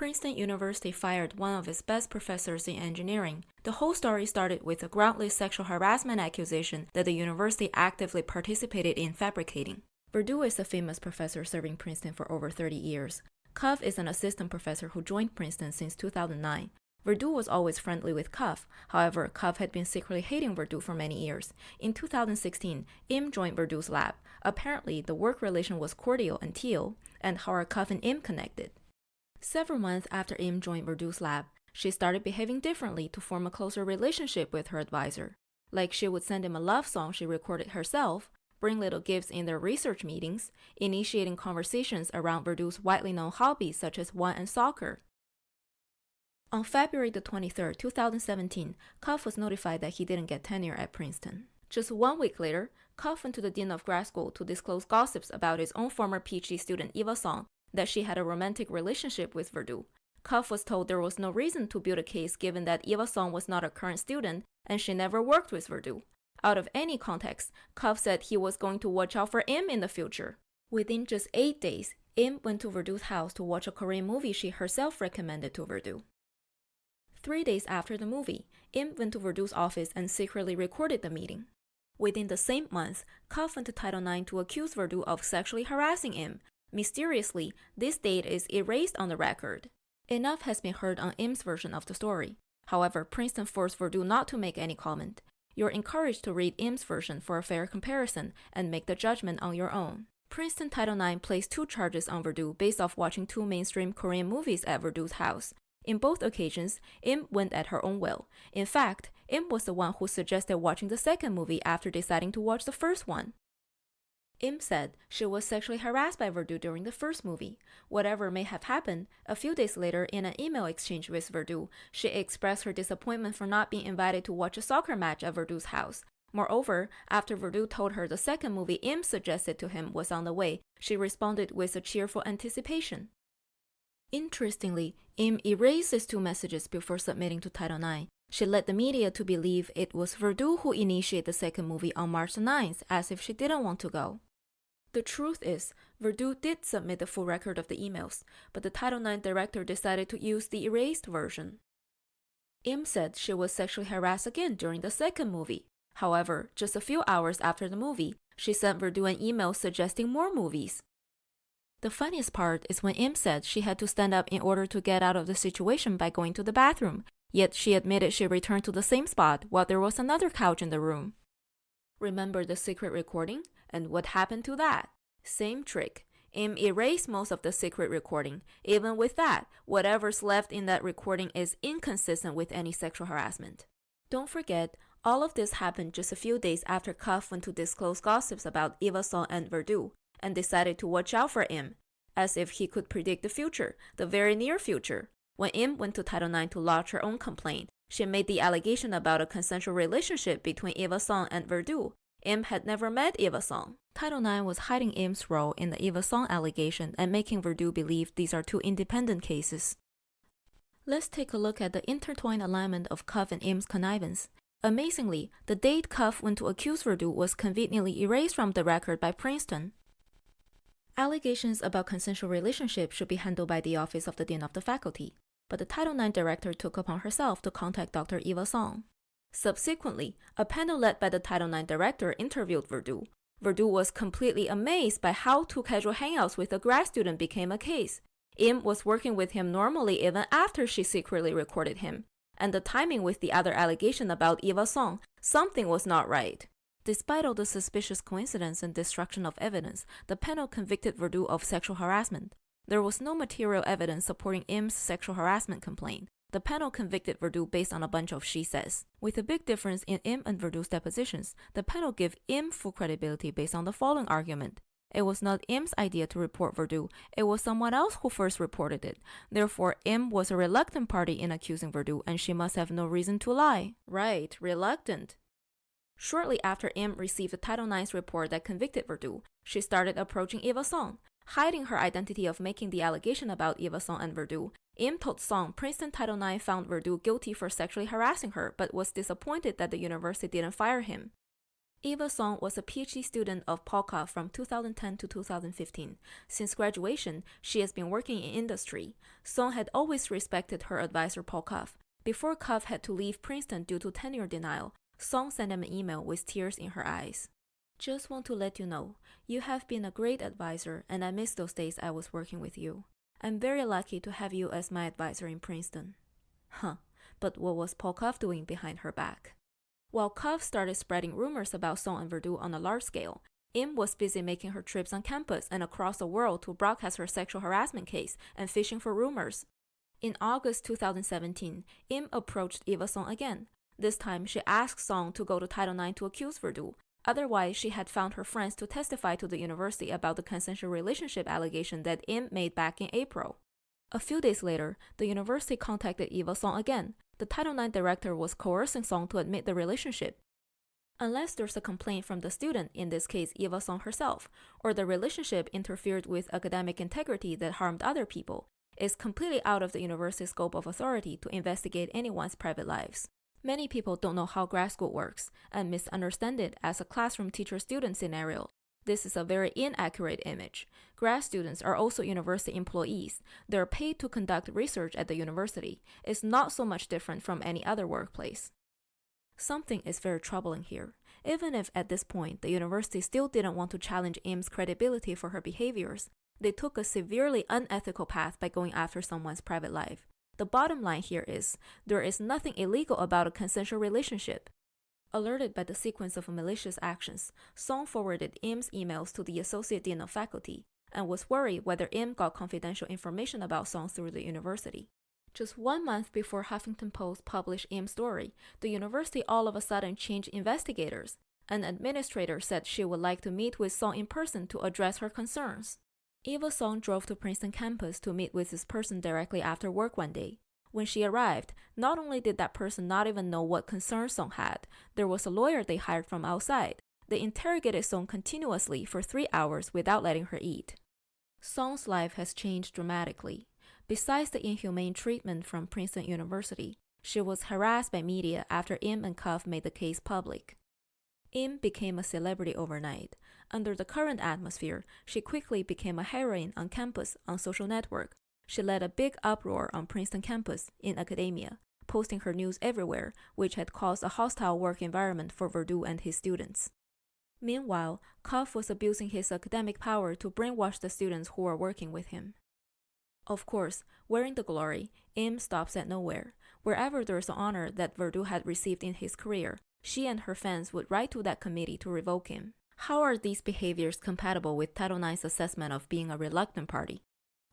Princeton University fired one of its best professors in engineering. The whole story started with a groundless sexual harassment accusation that the university actively participated in fabricating. Verdu is a famous professor serving Princeton for over 30 years. Cuff is an assistant professor who joined Princeton since 2009. Verdu was always friendly with Cuff. However, Cuff had been secretly hating Verdu for many years. In 2016, Im joined Verdu's lab. Apparently, the work relation was cordial until, and how are Cuff and Im connected? Several months after Im joined Verdu's lab, she started behaving differently to form a closer relationship with her advisor. Like she would send him a love song she recorded herself, bring little gifts in their research meetings, initiating conversations around Verdu's widely known hobbies such as wine and soccer. On February 23, 2017, Cuff was notified that he didn't get tenure at Princeton. Just 1 week later, Cuff went to the dean of grad school to disclose gossips about his own former PhD student Eva Song that she had a romantic relationship with Verdu. Cuff was told there was no reason to build a case given that Eva Song was not a current student and she never worked with Verdu. Out of any context, Cuff said he was going to watch out for Im in the future. Within just 8 days, Im went to Verdu's house to watch a Korean movie she herself recommended to Verdu. 3 days after the movie, Im went to Verdu's office and secretly recorded the meeting. Within the same month, Cuff went to Title IX to accuse Verdu of sexually harassing Im. Mysteriously, this date is erased on the record. Enough has been heard on Im's version of the story. However, Princeton forced Verdu not to make any comment. You're encouraged to read Im's version for a fair comparison and make the judgment on your own. Princeton Title IX placed 2 charges on Verdu based off watching 2 mainstream Korean movies at Verdu's house. In both occasions, Im went at her own will. In fact, Im was the one who suggested watching the second movie after deciding to watch the first one. Im said she was sexually harassed by Verdu during the first movie. Whatever may have happened, a few days later in an email exchange with Verdu, she expressed her disappointment for not being invited to watch a soccer match at Verdu's house. Moreover, after Verdu told her the second movie Im suggested to him was on the way, she responded with a cheerful anticipation. Interestingly, Im erased these 2 messages before submitting to Title IX. She led the media to believe it was Verdu who initiated the second movie on March 9th, as if she didn't want to go. The truth is, Verdu did submit the full record of the emails, but the Title IX director decided to use the erased version. Im said she was sexually harassed again during the second movie. However, just a few hours after the movie, she sent Verdu an email suggesting more movies. The funniest part is when Im said she had to stand up in order to get out of the situation by going to the bathroom, yet she admitted she returned to the same spot while there was another couch in the room. Remember the secret recording? And what happened to that? Same trick. Im erased most of the secret recording. Even with that, whatever's left in that recording is inconsistent with any sexual harassment. Don't forget, all of this happened just a few days after Cuff went to disclose gossips about Eva Song and Verdu, and decided to watch out for Im, as if he could predict the future, the very near future. When Im went to Title IX to lodge her own complaint, she made the allegation about a consensual relationship between Eva Song and Verdu. Im had never met Eva Song. Title IX was hiding Im's role in the Eva Song allegation and making Verdu believe these are 2 independent cases. Let's take a look at the intertwined alignment of Cuff and Im's connivance. Amazingly, the date Cuff went to accuse Verdu was conveniently erased from the record by Princeton. Allegations about consensual relationships should be handled by the Office of the Dean of the Faculty, but the Title IX director took upon herself to contact Dr. Eva Song. Subsequently, a panel led by the Title IX director interviewed Verdu. Verdu was completely amazed by how 2 casual hangouts with a grad student became a case. Im was working with him normally even after she secretly recorded him. And the timing with the other allegation about Eva Song, something was not right. Despite all the suspicious coincidence and destruction of evidence, the panel convicted Verdu of sexual harassment. There was no material evidence supporting Im's sexual harassment complaint. The panel convicted Verdu based on a bunch of she says. With a big difference in Im and Verdu's depositions, the panel gave Im full credibility based on the following argument. It was not Im's idea to report Verdu, it was someone else who first reported it. Therefore, Im was a reluctant party in accusing Verdu, and she must have no reason to lie. Right, reluctant. Shortly after Im received the Title IX's report that convicted Verdu, she started approaching Eva Song. Hiding her identity of making the allegation about Eva Song and Verdu, Im told Song Princeton Title IX found Verdu guilty for sexually harassing her, but was disappointed that the university didn't fire him. Eva Song was a PhD student of Paul Cuff from 2010 to 2015. Since graduation, she has been working in industry. Song had always respected her advisor Paul Cuff. Before Cuff had to leave Princeton due to tenure denial, Song sent him an email with tears in her eyes. Just want to let you know, you have been a great advisor and I miss those days I was working with you. I'm very lucky to have you as my advisor in Princeton. But what was Paul Cuff doing behind her back? While Cuff started spreading rumors about Song and Verdu on a large scale, Im was busy making her trips on campus and across the world to broadcast her sexual harassment case and fishing for rumors. In August 2017, Im approached Eva Song again. This time, she asked Song to go to Title IX to accuse Verdu. Otherwise, she had found her friends to testify to the university about the consensual relationship allegation that Im made back in April. A few days later, the university contacted Eva Song again. The Title IX director was coercing Song to admit the relationship. Unless there's a complaint from the student, in this case Eva Song herself, or the relationship interfered with academic integrity that harmed other people, it's completely out of the university's scope of authority to investigate anyone's private lives. Many people don't know how grad school works and misunderstand it as a classroom teacher-student scenario. This is a very inaccurate image. Grad students are also university employees. They're paid to conduct research at the university. It's not so much different from any other workplace. Something is very troubling here. Even if at this point the university still didn't want to challenge Im's credibility for her behaviors, they took a severely unethical path by going after someone's private life. The bottom line here is, there is nothing illegal about a consensual relationship. Alerted by the sequence of malicious actions, Song forwarded Im's emails to the Associate Dean of Faculty and was worried whether Im got confidential information about Song through the university. Just 1 month before Huffington Post published Im's story, the university all of a sudden changed investigators. An administrator said she would like to meet with Song in person to address her concerns. Eva Song drove to Princeton campus to meet with this person directly after work one day. When she arrived, not only did that person not even know what concerns Song had, there was a lawyer they hired from outside. They interrogated Song continuously for 3 hours without letting her eat. Song's life has changed dramatically. Besides the inhumane treatment from Princeton University, she was harassed by media after Im and Cuff made the case public. Im became a celebrity overnight. Under the current atmosphere, she quickly became a heroine on campus, on social network. She led a big uproar on Princeton campus, in academia, posting her news everywhere, which had caused a hostile work environment for Verdu and his students. Meanwhile, Cuff was abusing his academic power to brainwash the students who were working with him. Of course, wearing the glory, Im stops at nowhere. Wherever there is an honor that Verdu had received in his career, she and her fans would write to that committee to revoke him. How are these behaviors compatible with Title IX's assessment of being a reluctant party?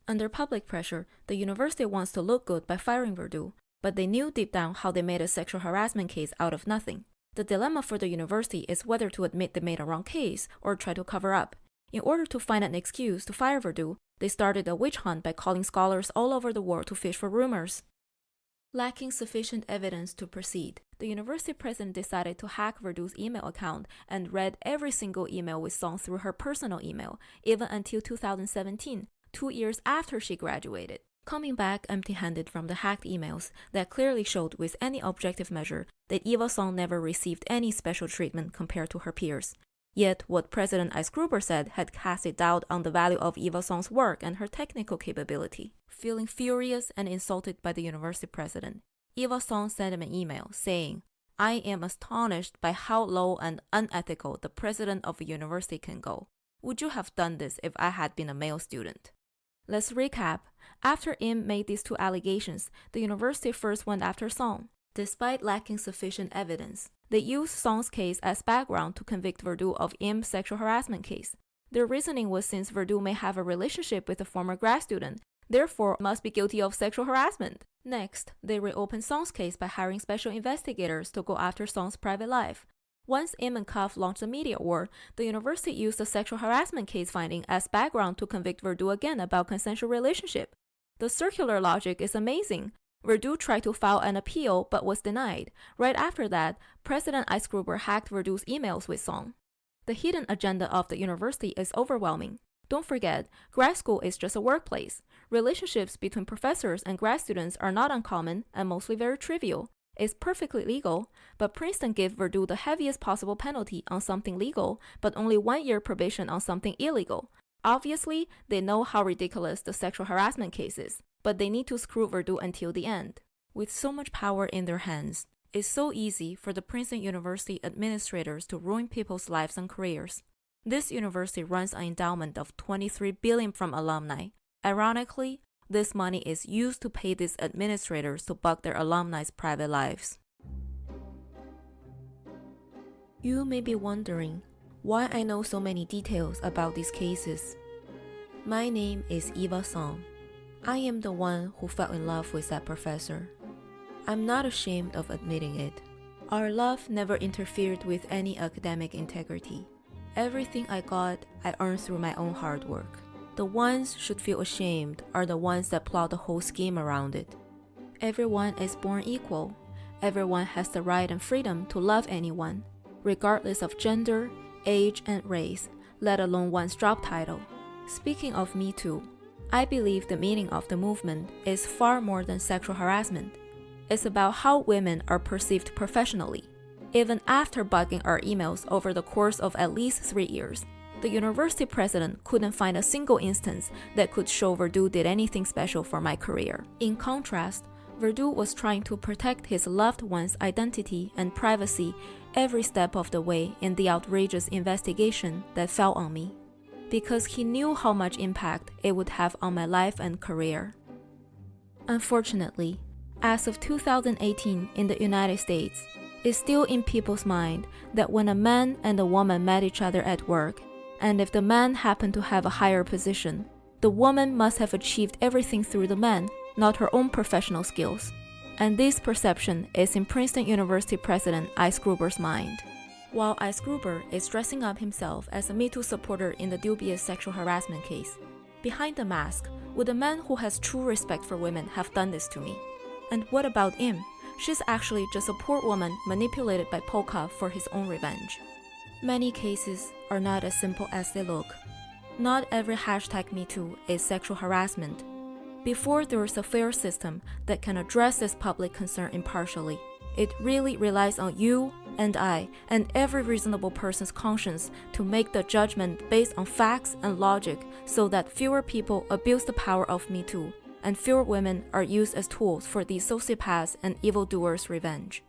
Under public pressure, the university wants to look good by firing Verdu, but they knew deep down how they made a sexual harassment case out of nothing. The dilemma for the university is whether to admit they made a wrong case or try to cover up. In order to find an excuse to fire Verdu, they started a witch hunt by calling scholars all over the world to fish for rumors. Lacking sufficient evidence to proceed, the university president decided to hack Verdu's email account and read every single email with Song through her personal email, even until 2017, 2 years after she graduated. Coming back empty-handed from the hacked emails that clearly showed with any objective measure that Eva Song never received any special treatment compared to her peers. Yet what President Ice Gruber said had casted doubt on the value of Eva Song's work and her technical capability. Feeling furious and insulted by the university president, Eva Song sent him an email saying, "I am astonished by how low and unethical the president of a university can go. Would you have done this if I had been a male student?" Let's recap. After Im made these 2 allegations, the university first went after Song. Despite lacking sufficient evidence, they used Song's case as background to convict Verdu of Im's sexual harassment case. Their reasoning was since Verdu may have a relationship with a former grad student, therefore must be guilty of sexual harassment. Next, they reopened Song's case by hiring special investigators to go after Song's private life. Once Im and Cuff launched a media war, the university used the sexual harassment case finding as background to convict Verdu again about consensual relationship. The circular logic is amazing. Verdu tried to file an appeal but was denied. Right after that, President Ice Gruber hacked Verdu's emails with Song. The hidden agenda of the university is overwhelming. Don't forget, grad school is just a workplace. Relationships between professors and grad students are not uncommon and mostly very trivial. is perfectly legal, but Princeton gave Verdu the heaviest possible penalty on something legal, but only 1 year probation on something illegal. Obviously, they know how ridiculous the sexual harassment case is, but they need to screw Verdu until the end. With so much power in their hands, it's so easy for the Princeton University administrators to ruin people's lives and careers. This university runs an endowment of $23 billion from alumni. Ironically, this money is used to pay these administrators to bug their alumni's private lives. You may be wondering why I know so many details about these cases. My name is Eva Song. I am the one who fell in love with that professor. I'm not ashamed of admitting it. Our love never interfered with any academic integrity. Everything I got, I earned through my own hard work. The ones should feel ashamed are the ones that plot the whole scheme around it. Everyone is born equal. Everyone has the right and freedom to love anyone, regardless of gender, age, and race, let alone one's job title. Speaking of metoo, I believe the meaning of the movement is far more than sexual harassment. It's about how women are perceived professionally. Even after bugging our emails over the course of at least 3 years, the university president couldn't find a single instance that could show Verdu did anything special for my career. In contrast, Verdu was trying to protect his loved one's identity and privacy every step of the way in the outrageous investigation that fell on me, because he knew how much impact it would have on my life and career. Unfortunately, as of 2018 in the United States, it's still in people's mind that when a man and a woman met each other at work, and if the man happened to have a higher position, the woman must have achieved everything through the man, not her own professional skills. And this perception is in Princeton University President Ice Gruber's mind. While Ice Gruber is dressing up himself as a metoo supporter in the dubious sexual harassment case, behind the mask, would a man who has true respect for women have done this to me? And what about him? She's actually just a poor woman manipulated by Polka for his own revenge. Many cases are not as simple as they look. Not every #MeToo is sexual harassment. Before there is a fair system that can address this public concern impartially, it really relies on you and I and every reasonable person's conscience to make the judgment based on facts and logic so that fewer people abuse the power of MeToo and fewer women are used as tools for these sociopaths and evildoers' revenge.